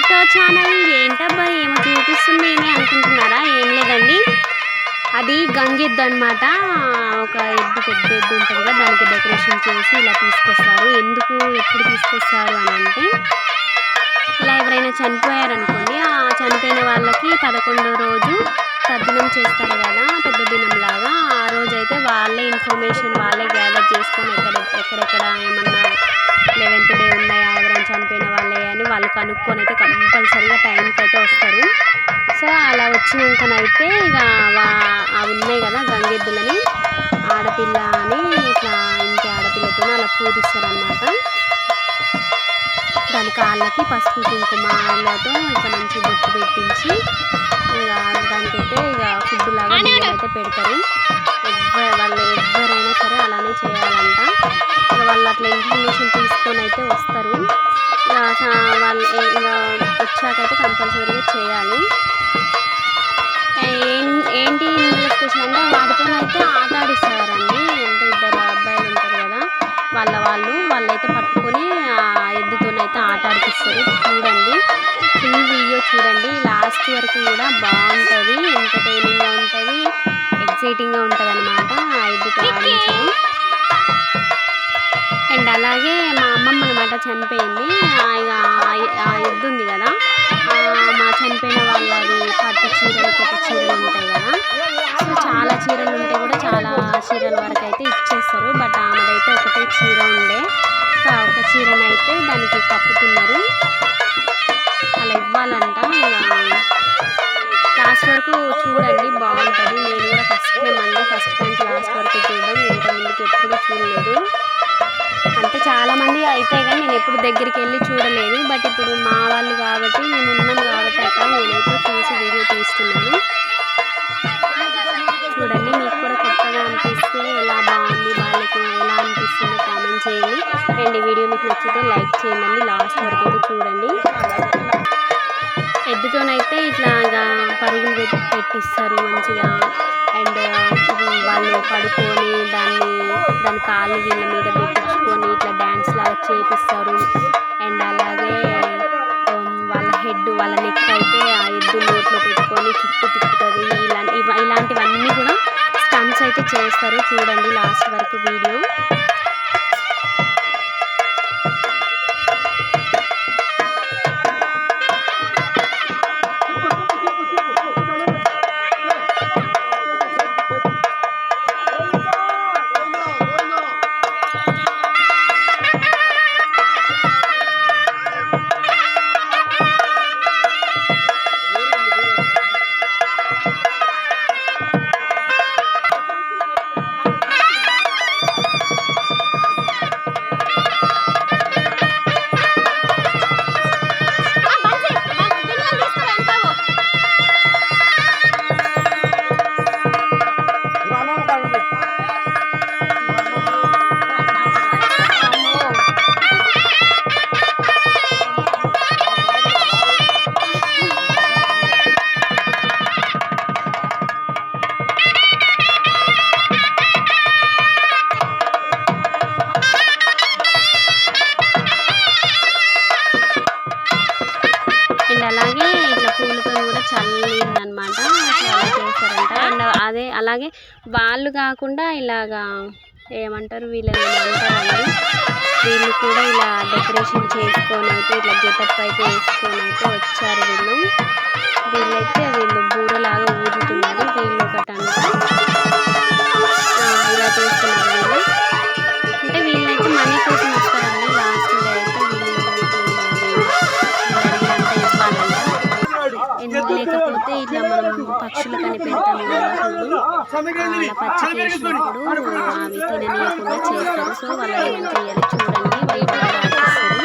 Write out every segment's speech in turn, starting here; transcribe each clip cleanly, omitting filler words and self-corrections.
To our channel. ఏంటబ్బా ఏమో చూపిస్తుంది ఏమి అనుకుంటున్నారా? ఏం లేదండి, అది గంగెద్దు అనమాట. ఒక ఎద్దు, పెద్ద ఎద్దు ఉంటుంది కదా, దానికి డెకరేషన్ చేసి ఇలా తీసుకొస్తారు. ఎందుకు ఎప్పుడు తీసుకొస్తారు అని అంటే, ఇలా ఎవరైనా చనిపోయారనుకోండి, ఆ చనిపోయిన వాళ్ళకి 11వ రోజు తద్దినం చేస్తారు కదా, పెద్ద దినం లాగా. ఆ రోజైతే వాళ్ళే ఇన్ఫర్మేషన్ వాళ్ళే గ్యాదర్ చేసుకొని ఎక్కడెక్కడ ఏమన్నా 11th డే ఉన్నాయా, ఎవరైనా చనిపోయిన వాళ్ళే అని వాళ్ళు కనుక్కొని అయితే కంపల్సరీగా టైంకి అయితే వస్తారు. సో అలా వచ్చినాకనైతే ఇక ఉన్నాయి కదా గంగెద్దులని, ఆడపిల్ల అని ఇట్లా ఇంటి ఆడపిల్లతో అలా పూజిస్తారనమాట. దాని కాళ్ళకి పసుపు కుంకుమలతో ఇక మంచి బొట్టు పెట్టించి ఇక దానికైతే ఇక ఫుడ్ లాగా బియ్యం అయితే పెడతారు. వాళ్ళు ఎవరైనా సరే అలానే చేయాలంట. ఇక వాళ్ళు అట్లా ఇన్ఫర్మేషన్ తీసుకొని అయితే వస్తారు. ఇక వాళ్ళు ఇక వచ్చాకైతే కంపల్సరీగా చేయాలి. ఏంటి ఇందులో స్పెషల్ అంటే, వాటితోనైతే ఆట ఆడిస్తారండి. అంటే ఇద్దరు అబ్బాయిలు ఉంటారు కదా, వాళ్ళైతే పట్టుకొని ఆ ఎద్దుతోనైతే ఆట ఆడిపిస్తారు. చూడండి, ఫుల్ వీడియో చూడండి, లాస్ట్ వరకు కూడా బాగుంటుంది, ఎంటర్టైనింగ్గా ఉంటుంది, ఎక్సైటింగ్గా ఉంటుంది అనమాట ఆ ఎద్దుతో ఆడించడం. అండ్ అలాగే మా అమ్మమ్మ అనమాట చనిపోయింది. ఇక ఆ ఎద్దు ఉంది కదా, మా చనిపోయిన వాళ్ళవి పట్టు చీరలు, కొత్త చీరలు ఉంటాయి కదా. సో చాలా చీరలు ఉంటే కూడా చాలా చీరల వరకు అయితే ఇచ్చేస్తారు. బట్ ఆమెదైతే ఒకటే చీర ఉండే. సో ఆ ఒక చీరనైతే దానికి కప్పుతున్నారు, అలా ఇవ్వాలంట. లాస్ట్ వరకు చూడండి, బాగుంటుంది. నేను కూడా ఫస్ట్ టైం అండి, ఫస్ట్ టైం లాస్ట్ వరకు చూడడం. ఇంతకుముందుకు ఎప్పుడు చూడలేదు. అంటే చాలామంది అయితే కానీ నేను ఎప్పుడు దగ్గరికి వెళ్ళి చూడలేదు. బట్ ఇప్పుడు మా వాళ్ళు కాబట్టి, మేము ఉన్నాం కాబట్టి అక్కడ నేనైతే చూసి వీడియో తీస్తున్నాను. చూడండి, మీకు కూడా కొత్తగా అనిపిస్తే ఎలా బాగుంది, వాళ్ళకి ఎలా అనిపిస్తుందో కామెంట్ చేయండి. అండ్ ఈ వీడియో మీకు నచ్చితే లైక్ చేయండి. లాస్ట్ వరకు అయితే చూడండి. ఎద్దుతోనైతే ఇట్లాగా పరుగులు పెట్టిస్తారు మంచిగా. అండ్ వాళ్ళు పడుకొని దాని కాళ్ళు వీళ్ళ మీద పెట్టించుకొని ఇట్లా డ్యాన్స్ లాగా చేపిస్తారు. అండ్ అలాగే వాళ్ళ నెక్ అయితే ఆ ఎద్దు నోట్లో పెట్టుకొని చుట్టూ తిప్పుతుంది. ఇలాంటివన్నీ కూడా స్టంట్స్ అయితే చేస్తారు. చూడండి లాస్ట్ వరకు వీడియో. అలాగే ఇట్లా పూలతో కూడా చల్లిందనమాట, చాలా చేస్తారంట. అండ్ అలాగే వాళ్ళు కాకుండా ఇలాగా ఏమంటారు, వీళ్ళని అంటారండి, వీళ్ళు కూడా ఇలా డెకరేషన్ చేసుకొని అయితే ఇట్లా గెటప్ అయితే వేసుకొని అయితే వచ్చారు. వీళ్ళు బూరలాగా ఊదుతున్నారు. వీళ్ళు ఒకటంట ఇలా చేస్తున్నారు. అంటే వీళ్ళైతే మనీ కోసం వస్తారండి. లాస్ట్ అయితే ఎందుకు లేకపోతే ఇట్లా మనం పక్షులు కనిపెడతాం కదా, అలా పచ్చికి వేసినప్పుడు అవి తిననీయకుండా చేస్తారు. సో వాళ్ళు ఏమైనా చేయాలి చూడండి, వాళ్ళు బాగా ఆడిస్తారు.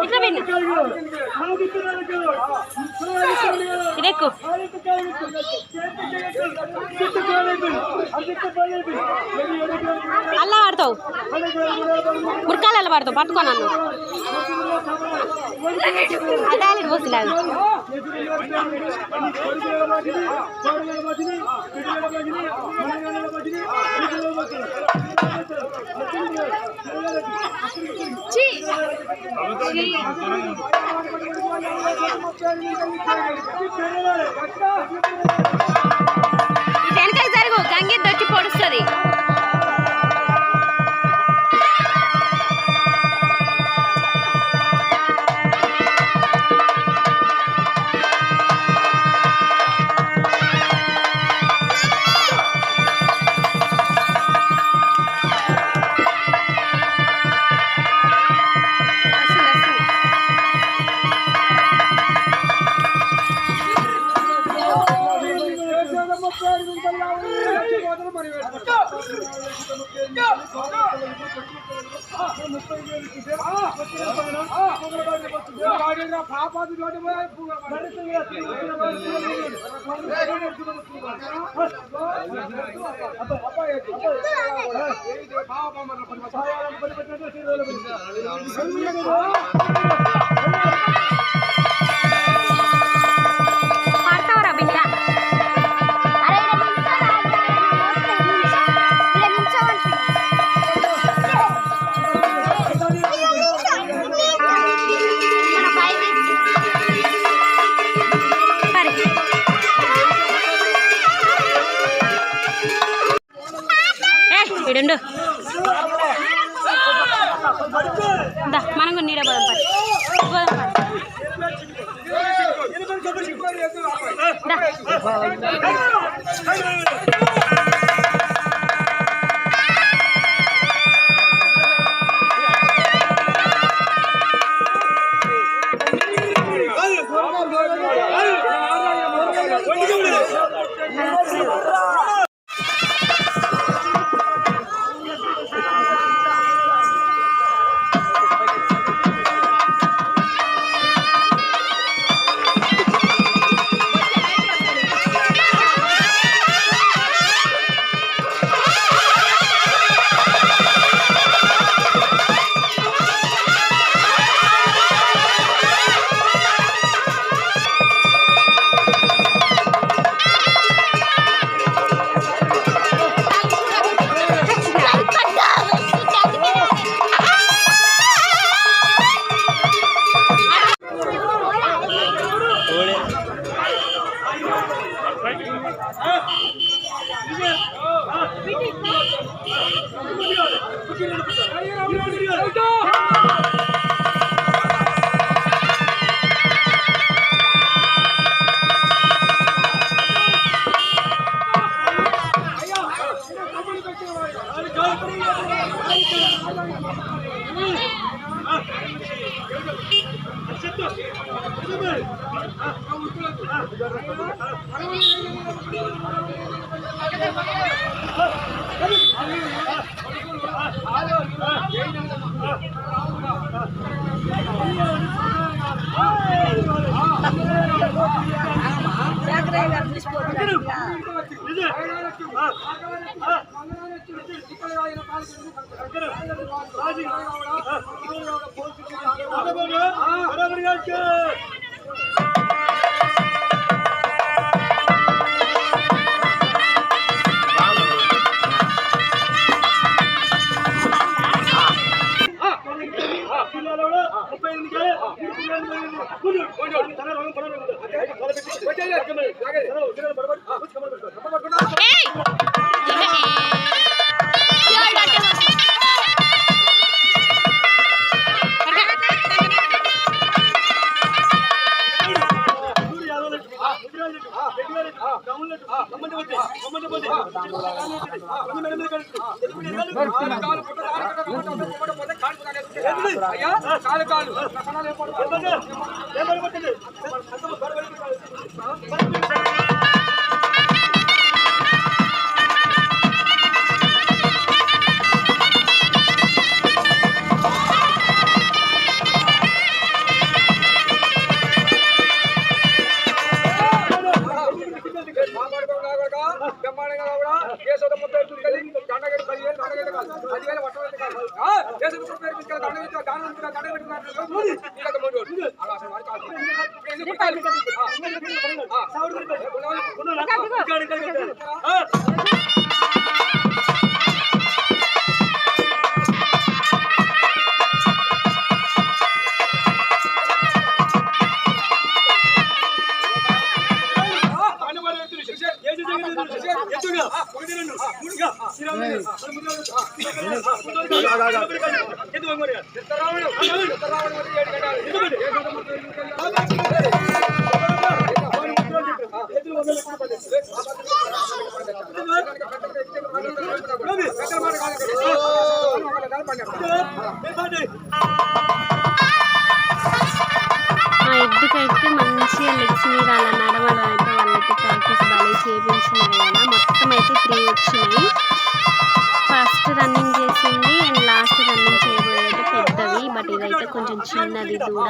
ఇట్లా ఇదెక్కు అల్లా పడతావు మురకాలు అల్ల పడతావు పట్టుకో నన్ను అదాలి పోసిలాగా వెనకాల జరుగు గంగెద్దు వచ్చి పొడుస్తుంది ఇడుండు మనం కూడా నీడ పోదాం ఎద్దుకైతే మంచిగా లెగ్స్ మీద అలా నడవడం అయితే వాళ్ళైతే ప్రాక్టీస్ బాగా చేయించినారు కదా. మొత్తం అయితే 3 వచ్చినాయి. ఫస్ట్ రన్నింగ్ చేసింది అండ్ లాస్ట్ రన్నింగ్ చేయబోయేది పెద్దవి, బట్ ఇదైతే కొంచెం చిన్నది దూడ.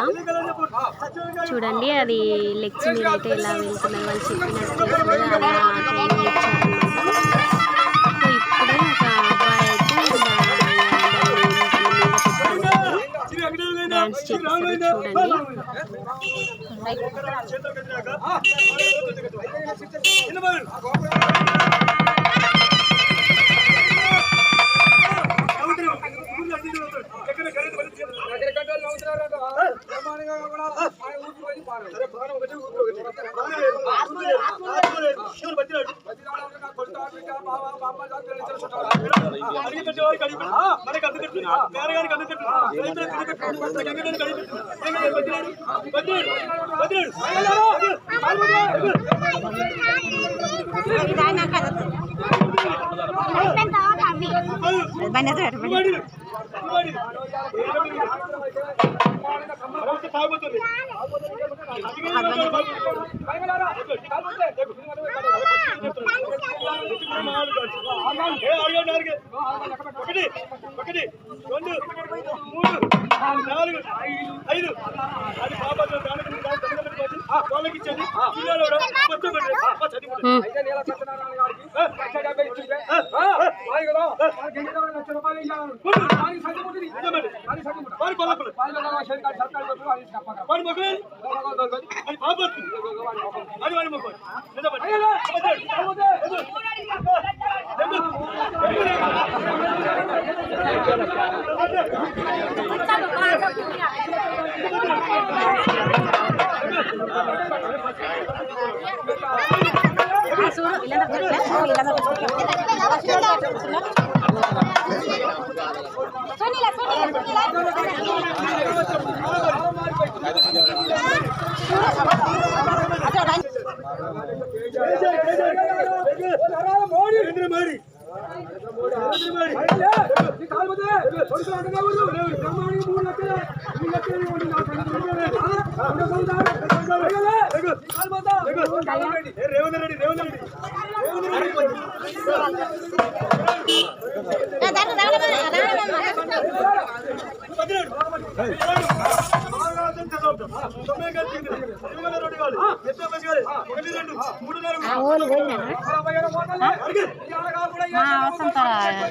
చూడండి అది లెగ్స్ మీద అయితే ఎలా వెళ్తున్నారు, వాళ్ళు చెప్పినట్టు అలా ట్రైనింగ్ ఇచ్చారన్నమాట. సో ఇప్పుడే ఒక అబ్బాయి అయితే డాన్స్ చేస్తారు చూడండి.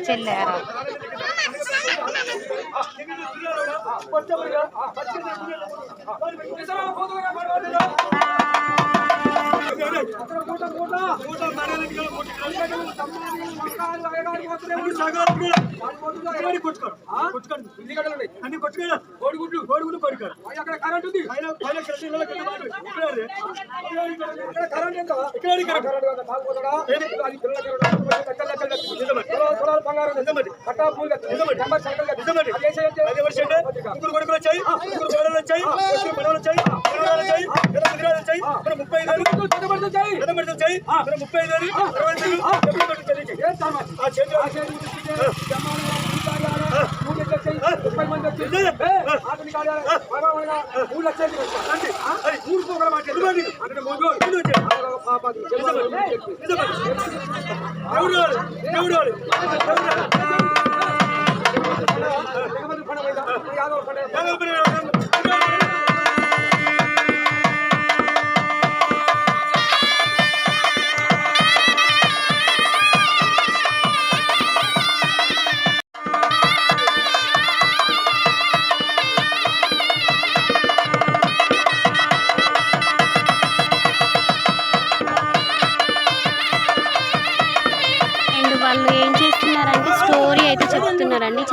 చెల్లారు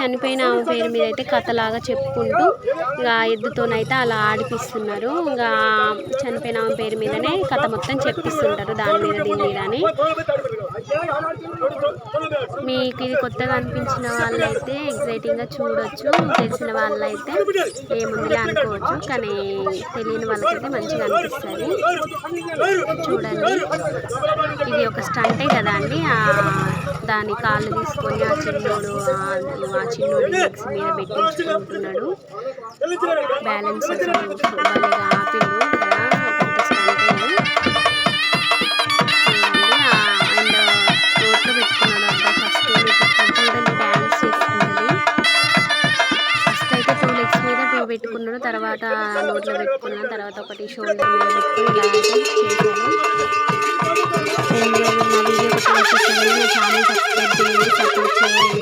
చనిపోయిన ఆమె పేరు మీద అయితే కథలాగా చెప్పుకుంటూ ఇక ఎద్దుతోనైతే అలా ఆడిపిస్తున్నారు. ఇంకా చనిపోయిన ఆమె పేరు మీదనే కథ మొత్తం చెప్పిస్తుంటారు, దాని మీద దీని మీద అని. మీకు ఇది కొత్తగా అనిపించిన వాళ్ళైతే ఎగ్జైటింగ్గా చూడొచ్చు, తెలిసిన వాళ్ళైతే ఏముందిలే అనుకోవచ్చు, కానీ తెలియని వాళ్ళకైతే మంచిగా అనిపిస్తుంది. చూడండి, ఇది ఒక స్టంటే కదా అండి. దాని కాళ్ళు తీసుకొని ఆ చిన్నోడు లెగ్స్ మీద పెట్టించుకుంటున్నాడు. బ్యాలెన్స్ బాగా ఆపిల్లు కదా, పెద్ద స్టంటే. అండ్ నోట్లో పెట్టుకున్నాడు అబ్బా ఫస్ట్. చూడండి డ్యాన్స్ చేస్తున్నది. ఫస్ట్ అయితే 2 లెగ్స్ మీద 2 పెట్టుకున్నాడు, తర్వాత నోట్లో పెట్టుకున్నాడు, తర్వాత ఒకటి షోల్డర్ మీద పెట్టుకుని ఇలా చేశాను. నా వీడియో ఛానల్ సబ్స్క్రైబ్ చేయండి, సపోర్ట్ చేయండి.